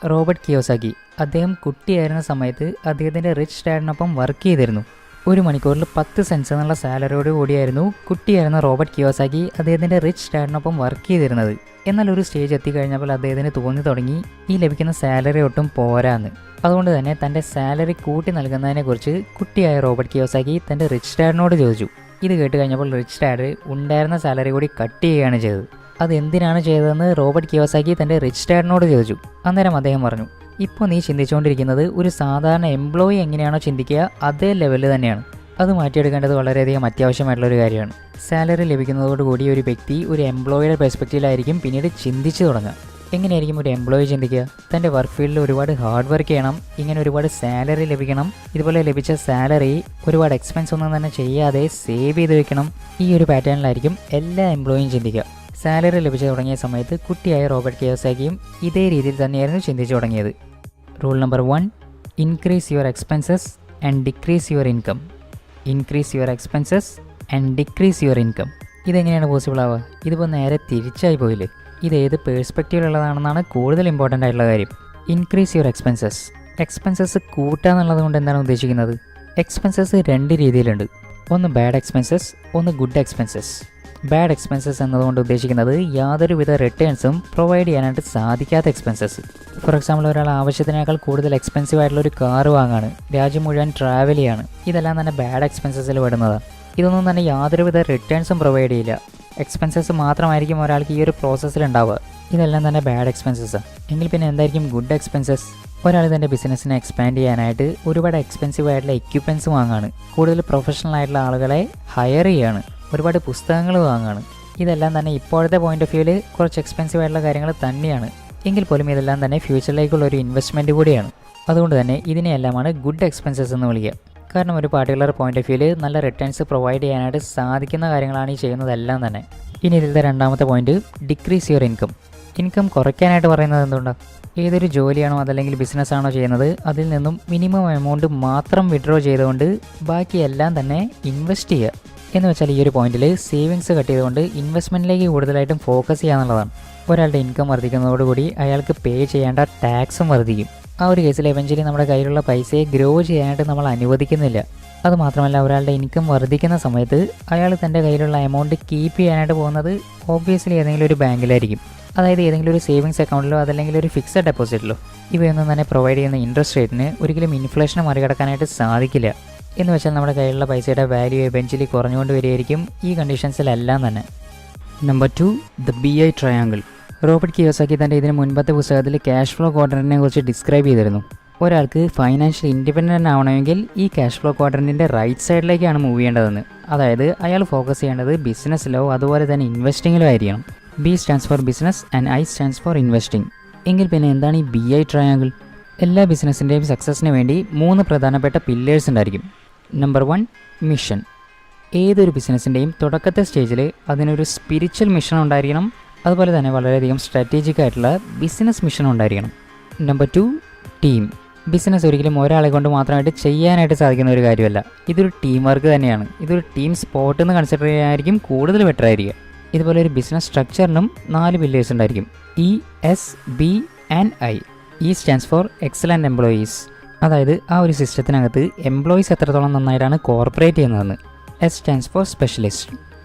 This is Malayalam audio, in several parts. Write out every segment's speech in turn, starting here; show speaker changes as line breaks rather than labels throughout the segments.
Robert Kiyosaki. അദ്ദേഹം കുട്ടിയായിരുന്ന സമയത്ത് അദ്ദേഹത്തിൻ്റെ റിച്ച് ഡാഡിനൊപ്പം വർക്ക് ചെയ്തിരുന്നു. 1 മണിക്കൂറിൽ 10 സെൻസ് എന്നുള്ള സാലറിയോട് കൂടിയായിരുന്നു കുട്ടിയായിരുന്ന റോബർട്ട് കിയോസാക്കി അദ്ദേഹത്തിൻ്റെ റിച്ച് ഡാഡിനൊപ്പം വർക്ക് ചെയ്തിരുന്നത്. എന്നാൽ ഒരു സ്റ്റേജ് എത്തിക്കഴിഞ്ഞപ്പോൾ അദ്ദേഹത്തിന് തോന്നി തുടങ്ങി ഈ ലഭിക്കുന്ന സാലറി ഒട്ടും പോരാന്ന്. അതുകൊണ്ട് തന്നെ തൻ്റെ സാലറി കൂട്ടി നൽകുന്നതിനെക്കുറിച്ച് കുട്ടിയായ റോബർട്ട് കിയോസാക്കി തൻ്റെ റിച്ച് ഡാഡിനോട് ചോദിച്ചു. ഇത് കേട്ട് കഴിഞ്ഞപ്പോൾ റിച്ച് ഡാഡ് ഉണ്ടായിരുന്ന സാലറി കൂടി കട്ട് ചെയ്യുകയാണ് ചെയ്തത്. അത് എന്തിനാണ് ചെയ്തതെന്ന് റോബർട്ട് കിയോസാക്കി തൻ്റെ റിച്ച് ഡാഡിനോട് ചോദിച്ചു. അന്നേരം അദ്ദേഹം പറഞ്ഞു, ഇപ്പോൾ നീ ചിന്തിച്ചുകൊണ്ടിരിക്കുന്നത് ഒരു സാധാരണ എംപ്ലോയി എങ്ങനെയാണോ ചിന്തിക്കുക അതേ ലെവലിൽ തന്നെയാണ്. അത് മാറ്റിയെടുക്കേണ്ടത് വളരെയധികം അത്യാവശ്യമായിട്ടുള്ളൊരു കാര്യമാണ്. സാലറി ലഭിക്കുന്നതോടുകൂടി ഒരു വ്യക്തി ഒരു എംപ്ലോയിയുടെ പെർസ്പെക്റ്റീവിലായിരിക്കും പിന്നീട് ചിന്തിച്ചു തുടങ്ങുക. എങ്ങനെയായിരിക്കും ഒരു എംപ്ലോയി ചിന്തിക്കുക? തൻ്റെ വർക്ക് ഫീൽഡിൽ ഒരുപാട് ഹാർഡ് വർക്ക് ചെയ്യണം, ഇങ്ങനെ ഒരുപാട് സാലറി ലഭിക്കണം, ഇതുപോലെ ലഭിച്ച സാലറി ഒരുപാട് എക്സ്പെൻസ് ഒന്നും തന്നെ ചെയ്യാതെ സേവ് ചെയ്ത് വെക്കണം. ഈ ഒരു പാറ്റേണിലായിരിക്കും എല്ലാ എംപ്ലോയിയും ചിന്തിക്കുക. സാലറി ലഭിച്ചു തുടങ്ങിയ സമയത്ത് കുട്ടിയായ റോബർട്ട് കിയോസാക്കിയും ഇതേ രീതിയിൽ തന്നെയായിരുന്നു ചിന്തിച്ചു തുടങ്ങിയത്. Rule number 1, increase your expenses and decrease your income. Increase your expenses and decrease your income. ഇതെങ്ങനെയാണ് പോസിബിൾ ആവുക? ഇതിപ്പോൾ നേരെ തിരിച്ചായി പോയില്ലേ? ഇത് ഏത് പേഴ്സ്പെക്റ്റീവിലുള്ളതാണെന്നാണ് കൂടുതൽ ഇമ്പോർട്ടൻ്റ് ആയിട്ടുള്ള കാര്യം. Increase your expenses. എക്സ്പെൻസസ് കൂട്ടുക എന്നുള്ളത് കൊണ്ട് എന്താണ് ഉദ്ദേശിക്കുന്നത്? എക്സ്പെൻസസ് 2 രീതിയിലുണ്ട്. ഒന്ന് ബാഡ് എക്സ്പെൻസസ്, ഒന്ന് ഗുഡ് എക്സ്പെൻസസ്. ബാഡ് എക്സ്പെൻസസ് എന്നതുകൊണ്ട് ഉദ്ദേശിക്കുന്നത് യാതൊരുവിധ റിട്ടേൺസും പ്രൊവൈഡ് ചെയ്യാനായിട്ട് സാധിക്കാത്ത എക്സ്പെൻസസ്. ഫോർ എക്സാമ്പിൾ, ഒരാൾ ആവശ്യത്തിനേക്കാൾ കൂടുതൽ എക്സ്പെൻസീവ് ആയിട്ടുള്ള ഒരു കാർ വാങ്ങാണ്, രാജ്യം മുഴുവൻ ട്രാവൽ ചെയ്യാണ്. ഇതെല്ലാം തന്നെ ബാഡ് എക്സ്പെൻസസിൽ പെടുന്നതാണ്. ഇതൊന്നും തന്നെ യാതൊരുവിധ റിട്ടേൺസും പ്രൊവൈഡ് ചെയ്യില്ല. എക്സ്പെൻസസ് മാത്രമായിരിക്കും ഒരാൾക്ക് ഈ ഒരു പ്രോസസ്സിൽ ഉണ്ടാവുക. ഇതെല്ലാം തന്നെ ബാഡ് എക്സ്പെൻസസ്. എങ്കിൽ പിന്നെ എന്തായിരിക്കും ഗുഡ് എക്സ്പെൻസസ്? ഒരാൾ തൻ്റെ ബിസിനസ്സിനെ എക്സ്പാൻഡ് ചെയ്യാനായിട്ട് ഒരുപാട് എക്സ്പെൻസീവ് ആയിട്ടുള്ള എക്യുപ്മെൻറ്റ്സ് വാങ്ങാണ്, കൂടുതൽ പ്രൊഫഷണൽ ആയിട്ടുള്ള ആളുകളെ ഹയർ ചെയ്യാണ്, ഒരുപാട് പുസ്തകങ്ങൾ വാങ്ങാണ്. ഇതെല്ലാം തന്നെ ഇപ്പോഴത്തെ പോയിന്റ് ഓഫ് വ്യൂവിൽ കുറച്ച് എക്സ്പെൻസീവ് ആയിട്ടുള്ള കാര്യങ്ങൾ തന്നെയാണ്. എങ്കിൽ പോലും ഇതെല്ലാം തന്നെ ഫ്യൂച്ചറിലേക്കുള്ള ഒരു ഇൻവെസ്റ്റ്മെൻറ്റ് കൂടിയാണ്. അതുകൊണ്ട് തന്നെ ഇതിനെയെല്ലാമാണ് ഗുഡ് എക്സ്പെൻസസ് എന്ന് വിളിക്കുക. കാരണം ഒരു പാർട്ടിക്കുലർ പോയിന്റ് ഓഫ് വ്യൂവിൽ നല്ല റിട്ടേൺസ് പ്രൊവൈഡ് ചെയ്യാനായിട്ട് സാധിക്കുന്ന കാര്യങ്ങളാണ് ഈ ചെയ്യുന്നതെല്ലാം തന്നെ. ഇനി ഇതിലത്തെ രണ്ടാമത്തെ point, decrease your income. Income കുറയ്ക്കാനായിട്ട് പറയുന്നത് എന്തുകൊണ്ടാണ്? ഏതൊരു ജോലിയാണോ അതല്ലെങ്കിൽ ബിസിനസ്സാണോ ചെയ്യുന്നത് അതിൽ നിന്നും മിനിമം എമൗണ്ട് മാത്രം വിഡ്രോ ചെയ്തുകൊണ്ട് ബാക്കിയെല്ലാം തന്നെ ഇൻവെസ്റ്റ് ചെയ്യുക. എന്ന് വെച്ചാൽ ഈ ഒരു പോയിന്റിൽ സേവിങ്സ് കട്ട് ചെയ്തുകൊണ്ട് ഇൻവെസ്റ്റ്മെൻറ്റിലേക്ക് കൂടുതലായിട്ടും ഫോക്കസ് ചെയ്യുക എന്നുള്ളതാണ്. ഒരാളുടെ ഇൻകം വർദ്ധിക്കുന്നതോടുകൂടി അയാൾക്ക് പേ ചെയ്യേണ്ട ടാക്സും വർദ്ധിക്കും. ആ ഒരു കേസിൽ എവൻച്വലി നമ്മുടെ കയ്യിലുള്ള പൈസയെ ഗ്രോ ചെയ്യാനായിട്ട് നമ്മൾ അനുവദിക്കുന്നില്ല. അതുമാത്രമല്ല, ഒരാളുടെ ഇൻകം വർദ്ധിക്കുന്ന സമയത്ത് അയാൾ തൻ്റെ കയ്യിലുള്ള എമൗണ്ട് കീപ്പ് ചെയ്യാനായിട്ട് പോകുന്നത് ഓബ്വിയസ്ലി ഏതെങ്കിലും ഒരു ബാങ്കിലായിരിക്കും. അതായത് ഏതെങ്കിലും ഒരു സേവിങ്സ് അക്കൗണ്ടിലോ അതല്ലെങ്കിൽ ഒരു ഫിക്സഡ് ഡെപ്പോസിറ്റിലോ. ഇവയൊന്നും തന്നെ പ്രൊവൈഡ് ചെയ്യുന്ന ഇൻട്രസ്റ്റ് റേറ്റിന് ഒരിക്കലും ഇൻഫ്ലേഷനെ മറികടക്കാനായിട്ട് സാധിക്കില്ല. എന്ന് വെച്ചാൽ നമ്മുടെ കയ്യിലുള്ള പൈസയുടെ വാല്യൂ എവൻച്വലി കുറഞ്ഞുകൊണ്ട് വരികയായിരിക്കും ഈ കണ്ടീഷൻസിലെല്ലാം തന്നെ. Number 2, the BI triangle. Robert Kiyosaki തൻ്റെ ഇതിന് മുൻപത്തെ പുസ്തകത്തിൽ ക്യാഷ് ഫ്ലോ ക്വാഡ്രൻറ്റിനെ കുറിച്ച് ഡിസ്ക്രൈബ് ചെയ്തിരുന്നു. ഒരാൾക്ക് ഫൈനാൻഷ്യൽ ഇൻഡിപെൻഡൻ്റ് ആവണമെങ്കിൽ ഈ ക്യാഷ് ഫ്ലോ ക്വാഡ്രൻറ്റിൻ്റെ റൈറ്റ് സൈഡിലേക്കാണ് മൂവ് ചെയ്യേണ്ടതെന്ന്. അതായത് അയാൾ ഫോക്കസ് ചെയ്യേണ്ടത് ബിസിനസ്സിലോ അതുപോലെ തന്നെ ഇൻവെസ്റ്റിങ്ങിലോ ആയിരിക്കണം. B stands for business and I stands four investing. എങ്കിൽ പിന്നെ എന്താണ് ഈ BI ട്രയാങ്കിൾ? എല്ലാ ബിസിനസ്സിൻ്റെയും സക്സസ്സിന് വേണ്ടി 3 പ്രധാനപ്പെട്ട പില്ലേഴ്സ് ഉണ്ടായിരിക്കും. Number 1, mission. ഏതൊരു ബിസിനസ്സിൻ്റെയും തുടക്കത്തെ സ്റ്റേജിൽ അതിനൊരു സ്പിരിച്വൽ മിഷൻ ഉണ്ടായിരിക്കണം. അതുപോലെ തന്നെ വളരെയധികം സ്ട്രാറ്റജിക് ആയിട്ടുള്ള ബിസിനസ് മിഷൻ ഉണ്ടായിരിക്കണം. Number 2, team. ബിസിനസ് ഒരിക്കലും ഒരാളെ കൊണ്ട് മാത്രമായിട്ട് ചെയ്യാനായിട്ട് സാധിക്കുന്ന ഒരു കാര്യമല്ല. ഇതൊരു ടീം വർക്ക് തന്നെയാണ്. ഇതൊരു ടീം സ്പോർട്ട് എന്ന് കൺസിഡർ ചെയ്യാനായിരിക്കും കൂടുതൽ ബെറ്റർ ആയിരിക്കുക. ഇതുപോലെ ഒരു ബിസിനസ് സ്ട്രക്ചറിനും 4 പില്ലേഴ്സ് ഉണ്ടായിരിക്കും. E, S, B and I. E stands for excellent employees. അതായത് ആ ഒരു സിസ്റ്റത്തിനകത്ത് എംപ്ലോയീസ് എത്രത്തോളം നന്നായിട്ടാണ് കോർപ്പറേറ്റ് ചെയ്യുന്നതെന്ന്. S stands for specialist.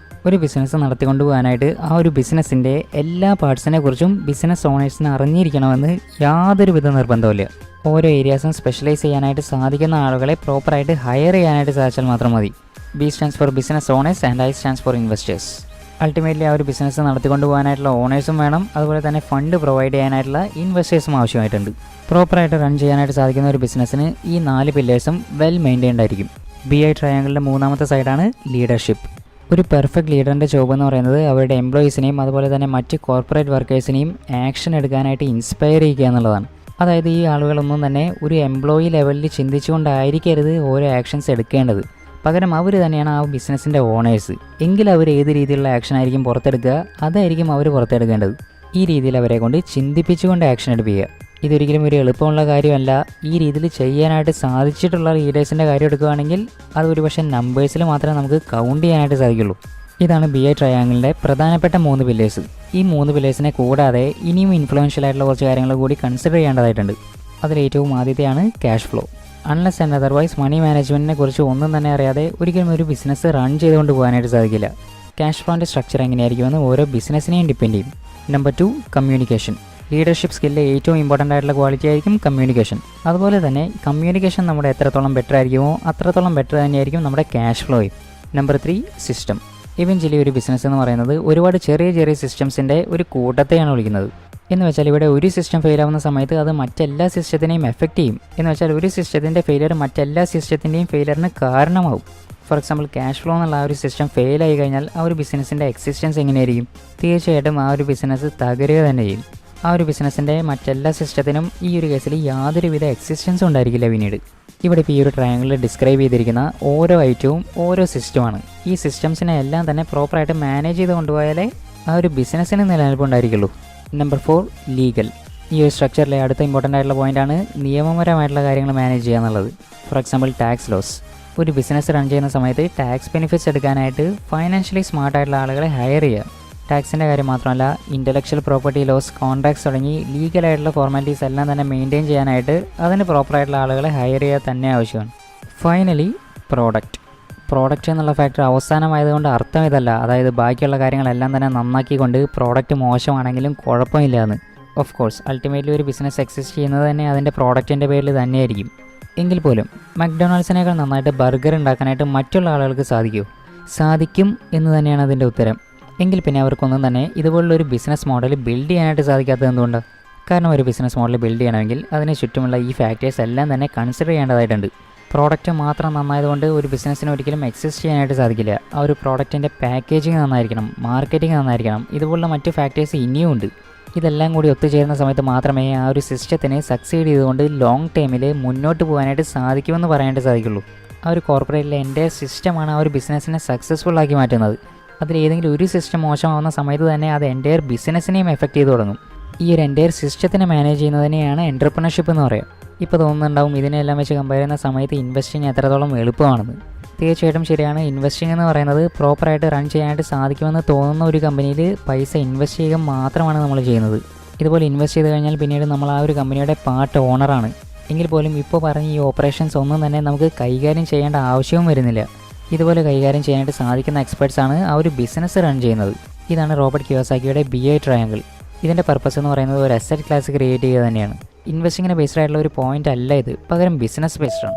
ഒരു ബിസിനസ് നടത്തിക്കൊണ്ടു പോകാനായിട്ട് ആ ഒരു ബിസിനസ്സിൻ്റെ എല്ലാ പാർട്സിനെ കുറിച്ചും ബിസിനസ് ഓണേഴ്സിന് അറിഞ്ഞിരിക്കണമെന്ന് യാതൊരുവിധ നിർബന്ധമില്ല. ഓരോ ഏരിയാസും സ്പെഷ്യലൈസ് ചെയ്യാനായിട്ട് സാധിക്കുന്ന ആളുകളെ പ്രോപ്പറായിട്ട് ഹയർ ചെയ്യാനായിട്ട് സാധിച്ചാൽ മാത്രം മതി. B stands for business owners and I stands for investors. Ultimately ആ ഒരു ബിസിനസ് നടത്തിക്കൊണ്ട് പോകാനായിട്ടുള്ള ഓണേഴ്സും വേണം, അതുപോലെ തന്നെ ഫണ്ട് പ്രൊവൈഡ് ചെയ്യാനായിട്ടുള്ള ഇൻവെസ്റ്റേഴ്സും ആവശ്യമായിട്ടുണ്ട്. പ്രോപ്പറായിട്ട് റൺ ചെയ്യാനായിട്ട് സാധിക്കുന്ന ഒരു ബിസിനസ്സിന് ഈ 4 പില്ലേഴ്സും വെൽ മെയിൻറ്റൈൻഡ് ആയിരിക്കും. BI ട്രയാങ്കിളിൻ്റെ 3ാമത്തെ സൈഡാണ് ലീഡർഷിപ്പ്. ഒരു പെർഫെക്റ്റ് ലീഡറിൻ്റെ ജോബ് എന്ന് പറയുന്നത് അവരുടെ എംപ്ലോയീസിനെയും അതുപോലെ തന്നെ മറ്റ് കോർപ്പറേറ്റ് വർക്കേഴ്സിനെയും ആക്ഷൻ എടുക്കാനായിട്ട് ഇൻസ്പയർ ചെയ്യുക എന്നുള്ളതാണ്. അതായത് ഈ ആളുകളൊന്നും തന്നെ ഒരു എംപ്ലോയി ലെവലിൽ ചിന്തിച്ചുകൊണ്ടായിരിക്കരുത് ഓരോ ആക്ഷൻസ് എടുക്കേണ്ടത്. പകരം അവർ തന്നെയാണ് ആ ബിസിനസ്സിൻ്റെ ഓണേഴ്സ്. എങ്കിൽ അവർ ഏത് രീതിയിലുള്ള ആക്ഷൻ ആയിരിക്കും പുറത്തെടുക്കുക, അതായിരിക്കും അവർ പുറത്തെടുക്കേണ്ടത്. ഈ രീതിയിൽ അവരെ കൊണ്ട് ചിന്തിപ്പിച്ചുകൊണ്ട് ആക്ഷൻ എടുപ്പിക്കുക. ഇതൊരിക്കലും ഒരു എളുപ്പമുള്ള കാര്യമല്ല. ഈ രീതിയിൽ ചെയ്യാനായിട്ട് സാധിച്ചിട്ടുള്ള ലീഡേഴ്സിൻ്റെ കാര്യം എടുക്കുകയാണെങ്കിൽ അത് ഒരുപക്ഷെ നമ്പേഴ്സിൽ മാത്രമേ നമുക്ക് കൗണ്ട് ചെയ്യാനായിട്ട് സാധിക്കുള്ളൂ. ഇതാണ് BI ട്രയാങ്കിളിൻ്റെ പ്രധാനപ്പെട്ട 3 പില്ലേഴ്സ്. ഈ 3 പില്ലേഴ്സിനെ കൂടാതെ ഇനിയും ഇൻഫ്ലുവൻഷ്യൽ ആയിട്ടുള്ള കുറച്ച് കാര്യങ്ങൾ കൂടി കൺസിഡർ ചെയ്യേണ്ടതായിട്ടുണ്ട്. അതിലേറ്റവും ആദ്യത്തെയാണ് cash flow. Unless and otherwise money മാനേജ്മെൻറ്റിനെ കുറിച്ച് ഒന്നും തന്നെ അറിയാതെ ഒരിക്കലും ഒരു ബിസിനസ് റൺ ചെയ്തുകൊണ്ട് പോകാനായിട്ട് സാധിക്കില്ല. ക്യാഷ് ഫ്ലോൻ്റെ സ്ട്രക്ചർ എങ്ങനെയായിരിക്കുമെന്ന് ഓരോ ബിസിനസ്സിനെയും ഡിപ്പെൻഡ് ചെയ്യും. Number 2, communication. ലീഡർഷിപ്പ് സ്കില്ലിലെ ഏറ്റവും ഇമ്പോർട്ടൻ്റ് ആയിട്ടുള്ള ക്വാളിറ്റി ആയിരിക്കും കമ്മ്യൂണിക്കേഷൻ. അതുപോലെ തന്നെ കമ്മ്യൂണിക്കേഷൻ നമ്മുടെ എത്രത്തോളം ബെറ്റർ ആയിരിക്കുമോ അത്രത്തോളം ബെറ്റർ തന്നെയായിരിക്കും നമ്മുടെ ക്യാഷ് ഫ്ലോയും. Number 3, system. ഇവൻച്വലി ഒരു ബിസിനസ് എന്ന് പറയുന്നത് ഒരുപാട് ചെറിയ ചെറിയ സിസ്റ്റംസിൻ്റെ ഒരു കൂട്ടത്തെയാണ് വിളിക്കുന്നത്. എന്ന് വെച്ചാൽ ഇവിടെ ഒരു സിസ്റ്റം ഫെയിൽ ആവുന്ന സമയത്ത് അത് മറ്റെല്ലാ സിസ്റ്റത്തിനെയും എഫക്റ്റ് ചെയ്യും. എന്ന് വെച്ചാൽ ഒരു സിസ്റ്റത്തിൻ്റെ ഫെയിലിയർ മറ്റെല്ലാ സിസ്റ്റത്തിൻ്റെയും ഫെയിലിയറിന് കാരണമാവും. ഫോർ എക്സാമ്പിൾ ക്യാഷ് ഫ്ലോ എന്നുള്ള ആ ഒരു സിസ്റ്റം ഫെയിൽ ആയി കഴിഞ്ഞാൽ ആ ഒരു ബിസിനസ്സിൻ്റെ എക്സിസ്റ്റൻസ് എങ്ങനെയായിരിക്കും? തീർച്ചയായിട്ടും ആ ഒരു ബിസിനസ് തകരുക തന്നെ ചെയ്യും. ആ ഒരു ബിസിനസ്സിൻ്റെ മറ്റെല്ലാ സിസ്റ്റത്തിനും ഈ ഒരു കേസിൽ യാതൊരുവിധ എക്സിസ്റ്റൻസും ഉണ്ടായിരിക്കില്ല പിന്നീട്. ഇവിടെ ഇപ്പോൾ ഈ ഒരു ട്രയാങ്കിളിൽ ഡിസ്ക്രൈബ് ചെയ്തിരിക്കുന്ന ഓരോ ഐറ്റവും ഓരോ സിസ്റ്റമാണ്. ഈ സിസ്റ്റംസിനെ എല്ലാം തന്നെ പ്രോപ്പറായിട്ട് മാനേജ് ചെയ്ത് കൊണ്ടുപോയാലേ ആ ഒരു ബിസിനസ്സിന് നിലനിൽപ്പുണ്ടായിരിക്കുള്ളൂ. Number 4, legal. ഈ ഒരു സ്ട്രക്ചറിലെ അടുത്ത ഇമ്പോർട്ടൻ്റ് ആയിട്ടുള്ള പോയിൻ്റാണ് നിയമപരമായിട്ടുള്ള കാര്യങ്ങൾ മാനേജ് ചെയ്യുക എന്നുള്ളത്. For example tax laws. ഒരു ബിസിനസ് റൺ ചെയ്യുന്ന സമയത്ത് ടാക്സ് ബെനിഫിറ്റ്സ് എടുക്കാനായിട്ട് ഫൈനാൻഷ്യലി സ്മാർട്ടായിട്ടുള്ള ആളുകളെ ഹയർ ചെയ്യുക. ടാക്സിൻ്റെ കാര്യം മാത്രമല്ല, ഇൻ്റലക്ച്വൽ പ്രോപ്പർട്ടി ലോസ്, കോൺട്രാക്ട്സ് തുടങ്ങി ലീഗലായിട്ടുള്ള ഫോർമാലിറ്റീസ് എല്ലാം തന്നെ മെയിൻറ്റെയിൻ ചെയ്യാനായിട്ട് അതിന് പ്രോപ്പറായിട്ടുള്ള ആളുകളെ ഹയർ ചെയ്യുക തന്നെ ആവശ്യമാണ്. ഫൈനലി, പ്രോഡക്റ്റ് എന്നുള്ള ഫാക്ടർ അവസാനമായതുകൊണ്ട് അർത്ഥം ഇതല്ല, അതായത് ബാക്കിയുള്ള കാര്യങ്ങളെല്ലാം തന്നെ നന്നാക്കിക്കൊണ്ട് പ്രോഡക്റ്റ് മോശമാണെങ്കിലും കുഴപ്പമില്ല എന്ന്. ഓഫ് കോഴ്സ് അൾട്ടിമേറ്റ്ലി ഒരു ബിസിനസ് എക്സിസ്റ്റ് ചെയ്യുന്നത് തന്നെ അതിൻ്റെ പ്രോഡക്റ്റിൻ്റെ പേരിൽ തന്നെയായിരിക്കും. എങ്കിൽ പോലും മക്ഡൊണാൾഡ്സിനേക്കാൾ നന്നായിട്ട് ബർഗർ ഉണ്ടാക്കാനായിട്ട് മറ്റുള്ള ആളുകൾക്ക് സാധിക്കും എന്ന് തന്നെയാണ് അതിൻ്റെ ഉത്തരം. എങ്കിൽ പിന്നെ അവർക്കൊന്നും തന്നെ ഇതുപോലുള്ളൊരു ബിസിനസ് മോഡൽ ബിൽഡ് ചെയ്യാനായിട്ട് സാധിക്കാത്തത് എന്തുകൊണ്ടാണ്? കാരണം ഒരു ബിസിനസ് മോഡൽ ബിൽഡ് ചെയ്യണമെങ്കിൽ അതിന് ചുറ്റുമുള്ള ഈ ഫാക്ടേഴ്സ് എല്ലാം തന്നെ കൺസിഡർ ചെയ്യേണ്ടതായിട്ടുണ്ട്. പ്രോഡക്റ്റ് മാത്രം നന്നായതുകൊണ്ട് ഒരു ബിസിനസ്സിന് ഒരിക്കലും എക്സിസ്റ്റ് ചെയ്യാനായിട്ട് സാധിക്കില്ല. ആ ഒരു പ്രോഡക്റ്റിൻ്റെ പാക്കേജിങ് നന്നായിരിക്കണം, മാർക്കറ്റിംഗ് നന്നായിരിക്കണം, ഇതുപോലുള്ള മറ്റ് ഫാക്ടേഴ്സ് ഇനിയും ഉണ്ട്. ഇതെല്ലാം കൂടി ഒത്തുചേരുന്ന സമയത്ത് മാത്രമേ ആ ഒരു സിസ്റ്റത്തിനെ സക്സീഡ് ചെയ്തുകൊണ്ട് ലോങ് ടൈമിൽ മുന്നോട്ട് പോകാനായിട്ട് സാധിക്കുമെന്ന് പറയാനായിട്ട് സാധിക്കുള്ളൂ. ആ ഒരു കോർപ്പറേറ്റിലെ എൻ്റെ സിസ്റ്റമാണ് ആ ഒരു ബിസിനസ്സിനെ സക്സസ്ഫുൾ ആക്കി മാറ്റുന്നത്. അതിലേതെങ്കിലും ഒരു സിസ്റ്റം മോശമാവുന്ന സമയത്ത് തന്നെ അത് എൻ്റയർ ബിസിനസ്സിനെയും എഫക്റ്റ് ചെയ്ത് തുടങ്ങും. ഈ ഒരു എൻ്റയർ സിസ്റ്റത്തിനെ മാനേജ് ചെയ്യുന്നതിനെയാണ് എൻ്റർപ്രണർഷിപ്പ് എന്ന് പറയുക. ഇപ്പോൾ തോന്നുന്നുണ്ടാവും ഇതിനെല്ലാം വെച്ച് കമ്പയർ ചെയ്യുന്ന സമയത്ത് ഇൻവെസ്റ്റിംഗ് എത്രത്തോളം എളുപ്പമാണെന്ന്. തീർച്ചയായിട്ടും ശരിയാണ്. ഇൻവെസ്റ്റിംഗ് എന്ന് പറയുന്നത് പ്രോപ്പറായിട്ട് റൺ ചെയ്യാനായിട്ട് സാധിക്കുമെന്ന് തോന്നുന്ന ഒരു കമ്പനിയിൽ പൈസ ഇൻവെസ്റ്റ് ചെയ്യുക മാത്രമാണ് നമ്മൾ ചെയ്യുന്നത്. ഇതുപോലെ ഇൻവെസ്റ്റ് ചെയ്ത് കഴിഞ്ഞാൽ പിന്നീട് നമ്മൾ ആ ഒരു കമ്പനിയുടെ പാർട്ട് ഓണറാണ്. എങ്കിൽ പോലും ഇപ്പോൾ പറഞ്ഞ ഈ ഓപ്പറേഷൻസ് ഒന്നും തന്നെ നമുക്ക് കൈകാര്യം ചെയ്യേണ്ട ആവശ്യവും വരുന്നില്ല. ഇതുപോലെ കൈകാര്യം ചെയ്യാനായിട്ട് സാധിക്കുന്ന എക്സ്പെർട്സാണ് ആ ഒരു ബിസിനസ് റൺ ചെയ്യുന്നത്. ഇതാണ് റോബർട്ട് കിയോസാക്കിയുടെ BI ട്രയാങ്കിൾ. ഇതിൻ്റെ പർപ്പസ് എന്ന് പറയുന്നത് ഒരു അസറ്റ് ക്ലാസ് ക്രിയേറ്റ് ചെയ്യുക തന്നെയാണ്. ഇൻവെസ്റ്റിങ്ങിന് ബേസ്ഡ് ആയിട്ടുള്ള ഒരു പോയിൻ്റ് അല്ല ഇത്, പകരം ബിസിനസ് ബേസ്ഡ് ആണ്.